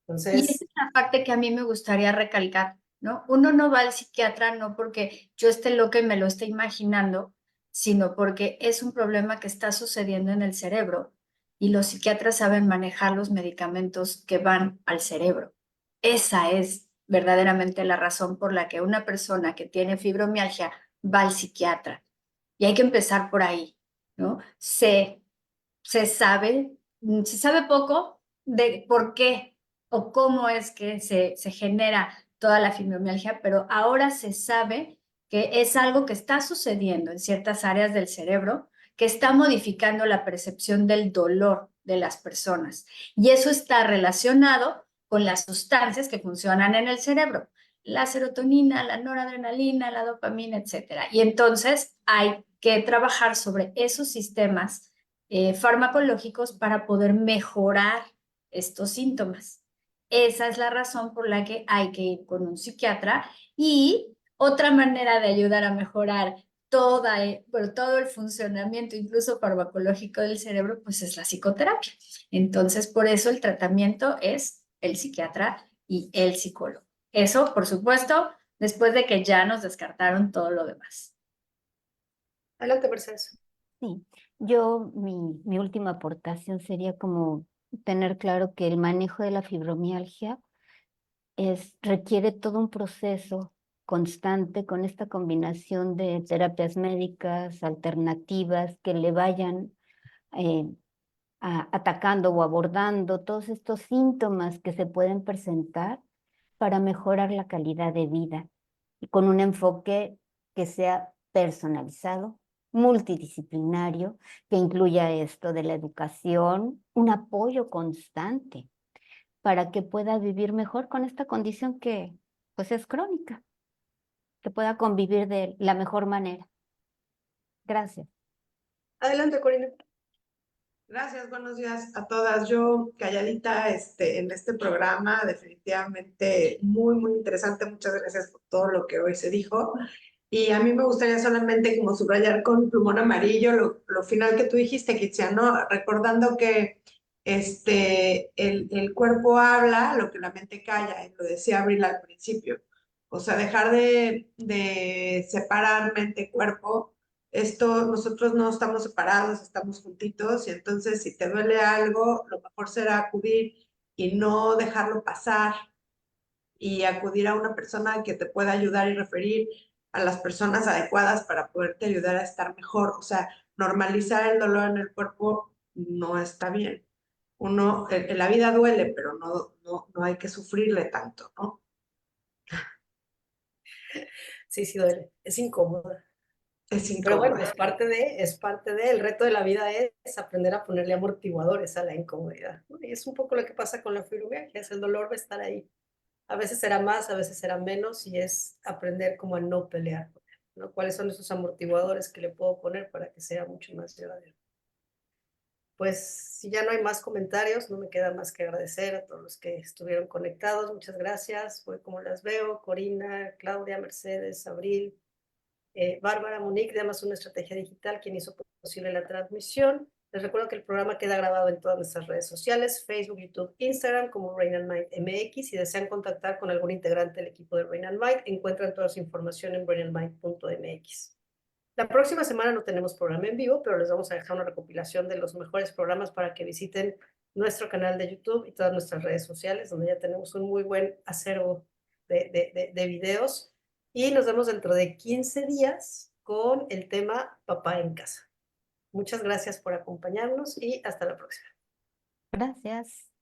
[SPEAKER 4] Y
[SPEAKER 1] Entonces,
[SPEAKER 4] esa es la parte que a mí me gustaría recalcar, ¿no? Uno no va al psiquiatra no porque yo esté loca y me lo esté imaginando, sino porque es un problema que está sucediendo en el cerebro y los psiquiatras saben manejar los medicamentos que van al cerebro. Esa es verdaderamente la razón por la que una persona que tiene fibromialgia va al psiquiatra. Y hay que empezar por ahí, ¿no? Se sabe poco de por qué o cómo es que se genera toda la fibromialgia, pero ahora se sabe que es algo que está sucediendo en ciertas áreas del cerebro que está modificando la percepción del dolor de las personas. Y eso está relacionado con las sustancias que funcionan en el cerebro, la serotonina, la noradrenalina, la dopamina, etcétera. Y entonces hay que trabajar sobre esos sistemas farmacológicos para poder mejorar estos síntomas. Esa es la razón por la que hay que ir con un psiquiatra y Otra manera de ayudar a mejorar todo el funcionamiento, incluso farmacológico del cerebro, pues es la psicoterapia. Entonces, por eso el tratamiento es el psiquiatra y el psicólogo. Eso, por supuesto, después de que ya nos descartaron todo lo demás.
[SPEAKER 1] Adelante, Mercedes.
[SPEAKER 3] Sí, mi última aportación sería como tener claro que el manejo de la fibromialgia requiere todo un proceso constante con esta combinación de terapias médicas, alternativas que le vayan atacando o abordando todos estos síntomas que se pueden presentar para mejorar la calidad de vida y con un enfoque que sea personalizado, multidisciplinario, que incluya esto de la educación, un apoyo constante para que pueda vivir mejor con esta condición que pues es crónica, que pueda convivir de la mejor manera. Gracias.
[SPEAKER 1] Adelante, Corina.
[SPEAKER 6] Gracias, buenos días a todas. Yo calladita en este programa, definitivamente muy interesante. Muchas gracias por todo lo que hoy se dijo. Y a mí me gustaría solamente como subrayar con plumón amarillo lo final que tú dijiste, Kitsia, ¿no? Recordando que el cuerpo habla lo que la mente calla, y lo decía Abril al principio. O sea, dejar de separar mente-cuerpo. Nosotros no estamos separados, estamos juntitos, y entonces si te duele algo, lo mejor será acudir y no dejarlo pasar, y acudir a una persona que te pueda ayudar y referir a las personas adecuadas para poderte ayudar a estar mejor. O sea, normalizar el dolor en el cuerpo no está bien. La vida duele, pero no hay que sufrirle tanto, ¿no?
[SPEAKER 1] Sí, duele, es incómoda.
[SPEAKER 6] Es
[SPEAKER 1] Pero bueno,
[SPEAKER 6] incómodo.
[SPEAKER 1] es parte de, el reto de la vida es aprender a ponerle amortiguadores a la incomodidad, ¿no? Y es un poco lo que pasa con la fibromialgia, el dolor va a estar ahí. A veces será más, a veces será menos, y es aprender como a no pelear con él, ¿no? ¿Cuáles son esos amortiguadores que le puedo poner para que sea mucho más llevadero? Pues si ya no hay más comentarios, no me queda más que agradecer a todos los que estuvieron conectados. Muchas gracias. Hoy como las veo, Corina, Claudia, Mercedes, Abril, Bárbara, Monique de Amazon Estrategia Digital, quien hizo posible la transmisión. Les recuerdo que el programa queda grabado en todas nuestras redes sociales, Facebook, YouTube, Instagram, como Rain and Mind MX. Si desean contactar con algún integrante del equipo de Rain and Mind, encuentran toda su información en rainandmind.mx. La próxima semana no tenemos programa en vivo, pero les vamos a dejar una recopilación de los mejores programas para que visiten nuestro canal de YouTube y todas nuestras redes sociales, donde ya tenemos un muy buen acervo de videos. Y nos vemos dentro de 15 días con el tema Papá en Casa. Muchas gracias por acompañarnos y hasta la próxima.
[SPEAKER 3] Gracias.